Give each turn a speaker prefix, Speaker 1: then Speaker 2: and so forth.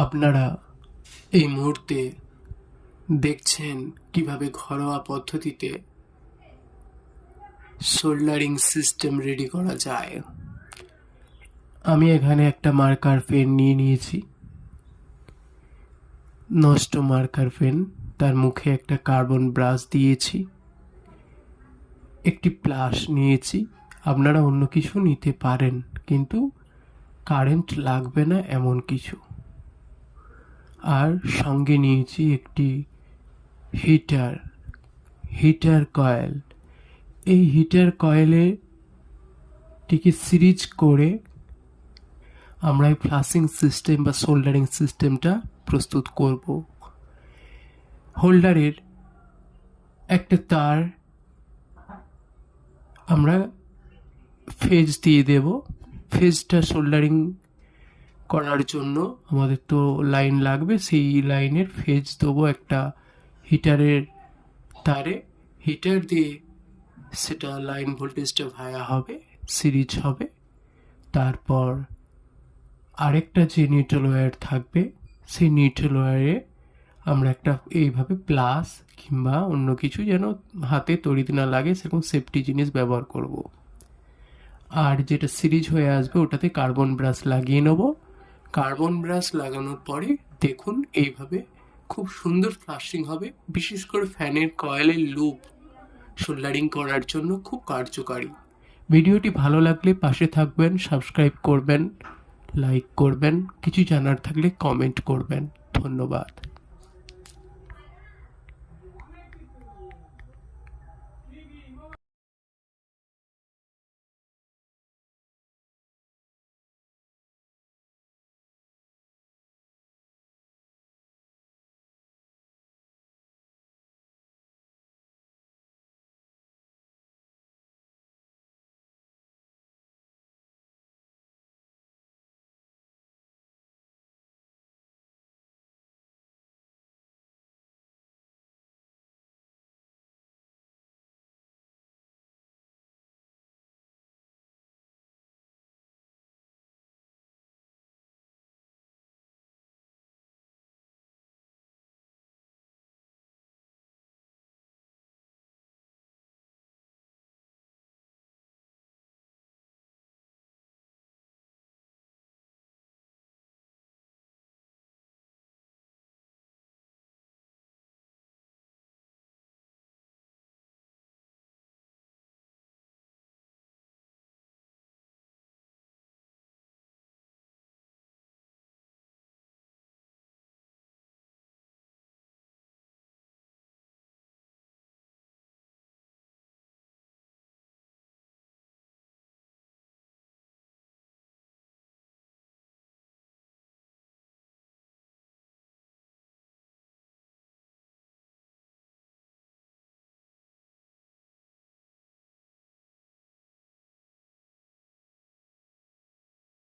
Speaker 1: আপনারা এই মুহূর্তে দেখছেন কিভাবে ঘরোয়া পদ্ধতিতে সোল্ডারিং সিস্টেম রেডি করা যায়। আমি এখানে একটা মার্কার পেন নিয়ে নিয়েছি, নষ্ট মার্কার পেন। তার মুখে একটা কার্বন ব্রাশ দিয়েছি, একটি প্লাস নিয়েছি। আপনারা অন্য কিছু নিতে পারেন, কিন্তু কারেন্ট লাগবে না এমন কিছু। আর সঙ্গে নিয়েছি একটি হিটার কয়েল। এই হিটার কয়েলে টিকে সিরিজ করে আমরা এই ফ্লাশিং সিস্টেম বা সোল্ডারিং সিস্টেমটা প্রস্তুত করব। হোল্ডারের একটা তার আমরা ফেজ দিয়ে দেব। ফেজটা সোল্ডারিং করার জন্য আমাদের তো লাইন লাগবে, সেই লাইনের ফেজ দেবো একটা হিটারের তারে। হিটার দিয়ে সেটা লাইন ভোল্টেজটা ভায়া হবে, সিরিজ হবে। তারপর আরেকটা যে নিউট্রাল ওয়্যার থাকবে, সেই নিউট্রাল ওয়্যারে আমরা একটা এইভাবে প্লাস কিংবা অন্য কিছু যেন হাতে তড়িৎ না লাগে সেরকম সেফটি জিনিস ব্যবহার করব। আর যেটা সিরিজ হয়ে আসবে ওটাতে কার্বন ব্রাশ লাগিয়ে নেব। কার্বন ব্রাশ লাগানোর পরে দেখুন এইভাবে খুব সুন্দর ফ্লাশিং হবে। বিশেষ করে ফ্যানের কয়েলের লুপ সোল্ডারিং করার জন্য খুব কার্যকারী। ভিডিওটি ভালো লাগলে পাশে থাকবেন, সাবস্ক্রাইব করবেন, লাইক করবেন, কিছু জানার থাকলে কমেন্ট করবেন। ধন্যবাদ।